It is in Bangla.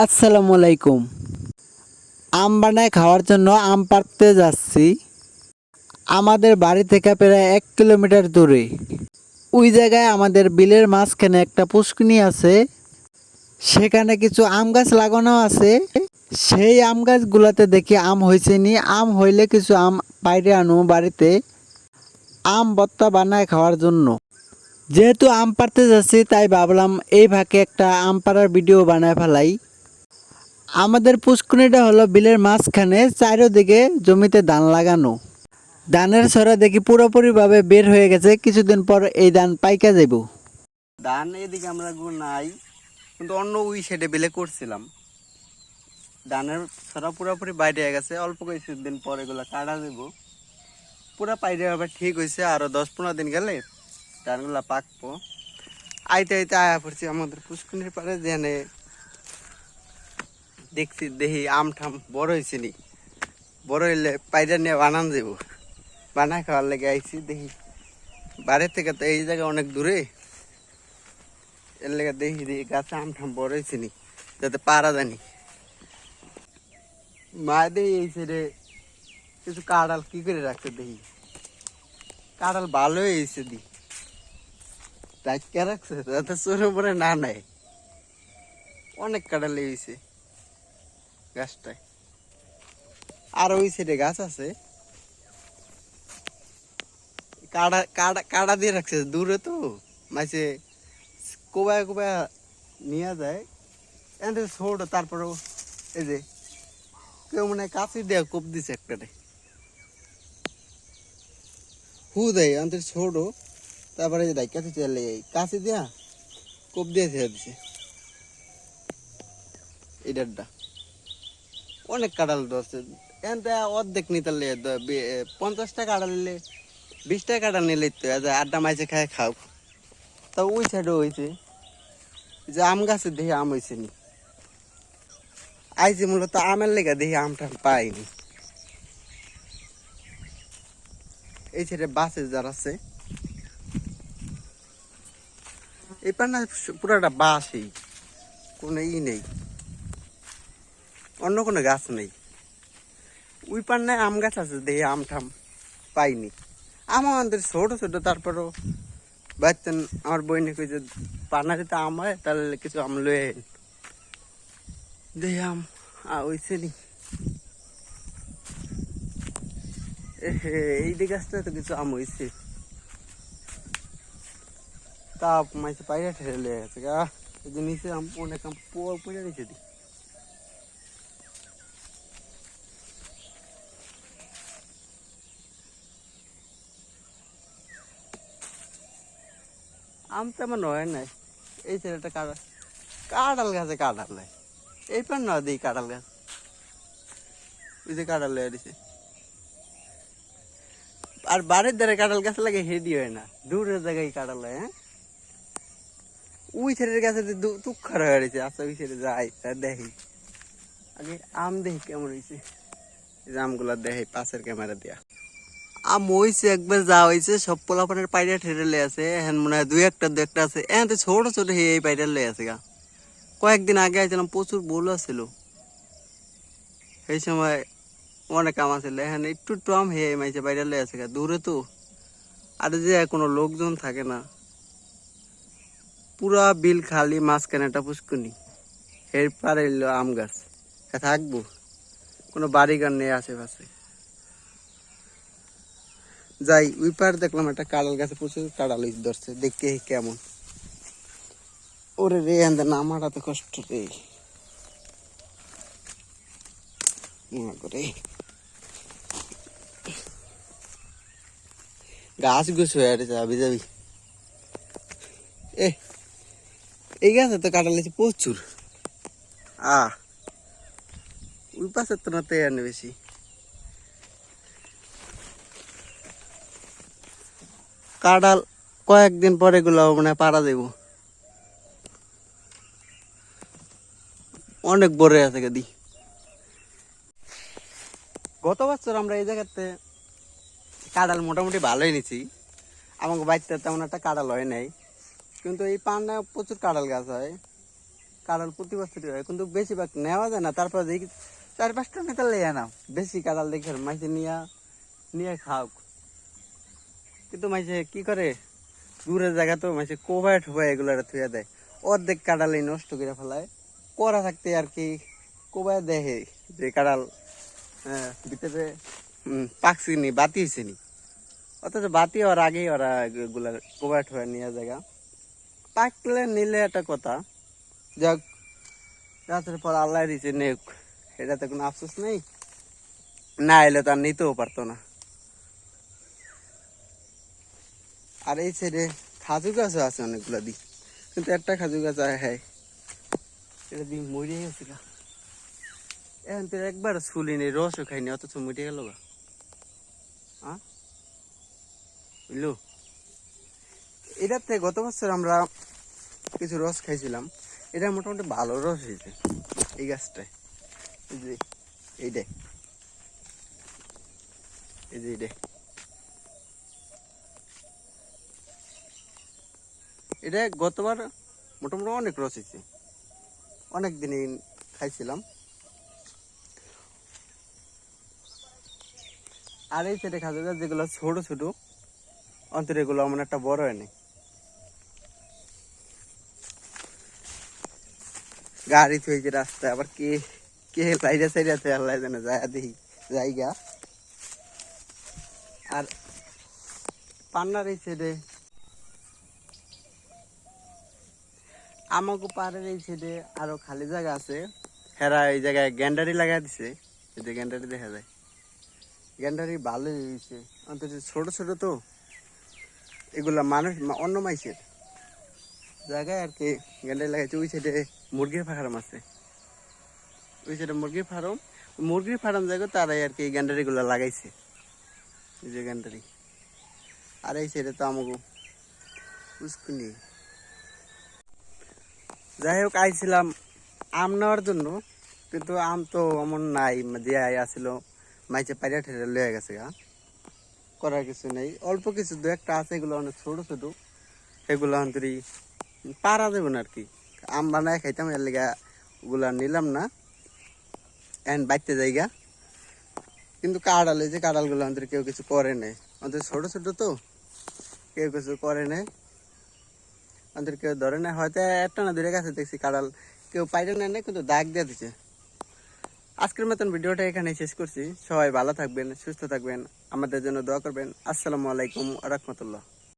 আসসালামু আলাইকুম। আম বানায় খাওয়ার জন্য আম পাড়তে যাচ্ছি। আমাদের বাড়ি থেকে প্রায় 1 কিলোমিটার দূরে। ওই জায়গায় আমাদের বিলের মাঝখানে একটা পুষ্করিণী আছে। সেখানে কিছু আম গাছ লাগানো আছে। সেই আম গাছগুলাতে দেখি আম হয়েছে নি। আম হইলে কিছু আম বাইরে আনো বাড়িতে আম ভর্তা বানায় খাওয়ার জন্য। যেহেতু আম পাড়তে যাচ্ছি তাই ভাবলাম এই ফাঁকে একটা আম পাড়ার ভিডিও বানায় ফেলাই। আমাদের পুষ্করিণীটা হলো বিলের মাঝখানে, চারিদিকে জমিতে ধান লাগানো। ধানের ছড়া দেখি পুরোপুরিভাবে বের হয়ে গেছে, কিছুদিন পর এই ধান পাইকা যাইব। ধান এদিকে আমরা নাই, কিন্তু অন্য ওই সাইডে বেলে করছিলাম। ধানের ছড়া পুরোপুরি বাইরে হয়ে গেছে, অল্প কিছুদিন পর এগুলা কাটা দেব। পুরা পাইরে আবার ঠিক হয়েছে, আরো 10-15 দিন গেলে ধানগুলা পাকবো। আইতে আইতে আয়া পড়ছি আমাদের পুষ্করিণীর পাড়ে, যেখানে দেখছি দেখি আম ঠাম বড় হয়েছে নি। বড় হইলে পাইরা নিয়ে বানান যাব, বানায় খাওয়ার লেগে আইছি। দেখি বাড়ির থেকে তো এই জায়গা অনেক দূরে, এর লেগে দেখি দেখি গাছে আম ঠাম বড় হয়েছে নি, যাতে পারা জানি। মা দেখি এই সাইডে কিছু কাঁঠাল কি করে রাখছে, দেখি কাঁঠাল ভালো হয়েছে দি রাখিয়া রাখছে, যাতে চোরে পরে না নেয়। অনেক কাঁঠাল হয়েছে গাছটায়। আর ওই সাইডে গাছ আছে, কাড়া কাড়া কাড়া দিয়ে রাখছে দূরে, তো মাঝে কোবায় কোবায় নিয়ে যায়। এতে ছোট, তারপরেও এই যে কেউ মনে হয় কাছে দেওয়া কোপ দিছে একটারে, হু দেয় আমাদের ছোট। তারপরে যে দেয় কাছে চলে কাছে দেয়া কোপ দিয়ে ছেড়ে দিছে। এটারটা অনেক কাঁঠাল ধরছে। এনতে অর্ধেক নিতে 50 টাকা কাঁঠাল নিলে, 20 টাকা কাঁঠাল নিলে তো আড্ডা মাইছে খায় খাও। তা ওই সাইডে হয়েছে যে আম গাছে দেখি আম হয়েছে নি। আইছি মূলত আমের লেগে, দেখি আমটা পাইনি। এই সাইডে বাসে যার আছে, এই পান্না পুরাটা বাসই, কোনো নেই, অন্য কোনো গাছ নেই। ওই পান্নায় আম গাছ আছে, দেখি আম ঠাম পাইনি। আম আমাদের ছোট ছোট, তারপরও বাচ্চান আমার বইনে কইছে পান্না যদি আম হয় তাহলে কিছু আম লয়ে দেখি আম হইছে নি। এই দিকে আসতে তো কিছু আম হয়েছে, তা মাইছে পাইরা ঠেলে লেগে গেছে গা। এই যে নিচে আম অনেক আম পড়ে গেছে দি। আম তেমন হয় নাই। এই ছেলেটা কাঁঠাল গাছে কাঁঠাল নাই, এই পার না দিই কাঁঠাল গাছ, ওই যে কাঁঠাল লেগে দিছে। আর বাড়ির ধারে কাঁঠাল গাছ লাগে হেডি হয় না, দূরের জায়গায় কাঁঠাল হয়। হ্যাঁ, ওই ছেলের কাছে তুক্ষার হয়ে গেছে। আচ্ছা ওই ছেলে যাই তা দেখি, আগে আম দেখি কেমন হয়েছে। এই যে আমগুলা দেখি পাশের ক্যামেরা দিয়া। আম হয়েছে একবার যা হয়েছে, সব পোলাপানের পাইরা ঠেলে লে আছে। এখন মনে হয় দুই একটা আছে, এখন তো ছোট ছোট এই পাইরা লে আছে গা। কয়েকদিন আগে আইছিলাম, প্রচুর বল আছিল সেই সময়, অনেক আম আছিল। এখন একটু একটু আম হে মাইছে বাইরে লে আছে গা, দূরে তো। আর যে কোনো লোকজন থাকে না, পুরা বিল খালি, মাঝখানে একটা পুষ্করিণী, এর পারে এলো আম গাছ। থাকবো কোনো বাড়িঘর নেই আশেপাশে। যাই ওই পার দেখলাম একটা কাঁঠাল গাছে প্রচুর কাঁঠাল ধরছে, দেখতে কেমন। ওরে রে, আন্দা নামাটা তো কষ্ট রে করে। গাছ গুছ হয়ে যাবি যাবি। এই গাছে তো কাঁঠাল লেছে প্রচুর। ওই পাশের তো না তো এনে বেশি। কাঁঠাল কয়েকদিন পরে এগুলো মানে পাড়া দেব, অনেক বড় আছে গাদি। গত বছর আমরা এই জায়গাতে কাঁঠাল মোটামুটি ভালোই নিছি। আমাকে বাড়িতে তেমন একটা কাঁঠাল হয় নাই, কিন্তু এই পান্না প্রচুর কাঁঠাল গাছ হয়। কাঁড়াল প্রতি বছরই হয়, কিন্তু বেশিরভাগ নেওয়া যায় না। তারপর দেখি 4-5টা নেতা লেয়া নাও, বেশি কাঁড়াল দেখে মাইসে নিয়ে নিয়ে খাও। কিন্তু মাইসে কি করে, দূরের জায়গা তো মাইসে কোবায় ঠোবায় এগুলো থুয়ে দেয়, অর্ধেক কাঁড়ালই নষ্ট করে ফেলায়। করা থাকতে আর কি কোবায় দেখে যে কাঁড়াল ভিতরে পাকছি নি, বাতি হয়েছে নি, অথচ বাতি হওয়ার আগেই ওরা এগুলা কোবায় ঠোবায় নিয়ে জায়গা। পাকলে নিলে একটা কথা, যাক গাছের পর আল্লাহ দিচ্ছে নেক, এটাতে কোনো আফসোস নেই, না এলে তো আর নিতেও পারতো না। আর এই সাইডে খাজুর গাছও আছে অনেকগুলো দিক, কিন্তু একটা খাজুর গাছ হ্যাঁ এটা দিন মরে গেছিল। এখন তো একবার শুলিনি, রসও খাইনি, অথচ মরে গেল গা। হ্যাঁ বুঝলো, এটার থেকে গত বছর আমরা কিছু রস খাইছিলাম, এটা মোটামুটি ভালো রস হয়েছে এই গাছটায়। এই যে এইটাই, এই যে এইটাই, এটা গতবার মোটামুটি অনেক রস হয়েছে, অনেক দিনই খাইছিলাম। আর এই সাইডে খাজুর গাছ যেগুলো ছোট ছোট, অন্তরে এগুলো এমন একটা বড় হয়নি। গাড়ি থইছে রাস্তায়, আবার কে কে সাইডে সাইডে আছে আল্লাহ জানে, যায় দেখি জায়গা। আর পান্নার এই সাইডে, আমাকে পাড়ের এই সাইডে আরো খালি জায়গা আছে, হেরা এই জায়গায় গ্যান্ডারি লাগাই দিছে। এই যে গ্যান্ডারি দেখা যায়, গ্যান্ডারি ভালোই হয়েছে, অন্তত ছোট ছোট তো এগুলা মানুষ অন্য মাইসের জায়গায় আর কি গ্যান্ডারি লাগাইছে। ওই সাইডে মুরগির ফার্ম আছে, ওই সাইডে মুরগির ফার্ম জায়গা তারাই আর কি গ্যান্ডারি গুলা লাগাইছে, এই যে গ্যান্ডারি। আর এই সাইডে তো আমাকে উস্কুনি। যাই হোক আইছিলাম আম নেওয়ার জন্য, কিন্তু আম তো এমন নাই যে আসছিল মাইচে পাইরা ঠেরে লয়ে গেছে গা, করার কিছু নেই। অল্প কিছু দু একটা আছে, এগুলো অনেক ছোট ছোট, এগুলো অন্তরি পারা যাবে না আর কি। আম বানায় খাইতাম, এর লেগে ওগুলা নিলাম না, এখন বাইতে জায়গা। কিন্তু কাঁড়াল, এই যে কাঁড়ালগুলো অন্তর কেউ কিছু করে নেই, অন্তর ছোট ছোট তো কেউ কিছু করে নেই, অন্তর কেউ ধরে নেয়। হয়তো একটা না দূরে কাছে দেখছি কাঁড়াল কেউ পাইরে নেয় না, কিন্তু দাগ দিয়ে দিচ্ছে। আজকের মতন ভিডিওটা এখানে শেষ করছি। সবাই ভালো থাকবেন, সুস্থ থাকবেন, আমাদের জন্য দোয়া করবেন। আসসালামু আলাইকুম ওয়া রাহমাতুল্লাহ।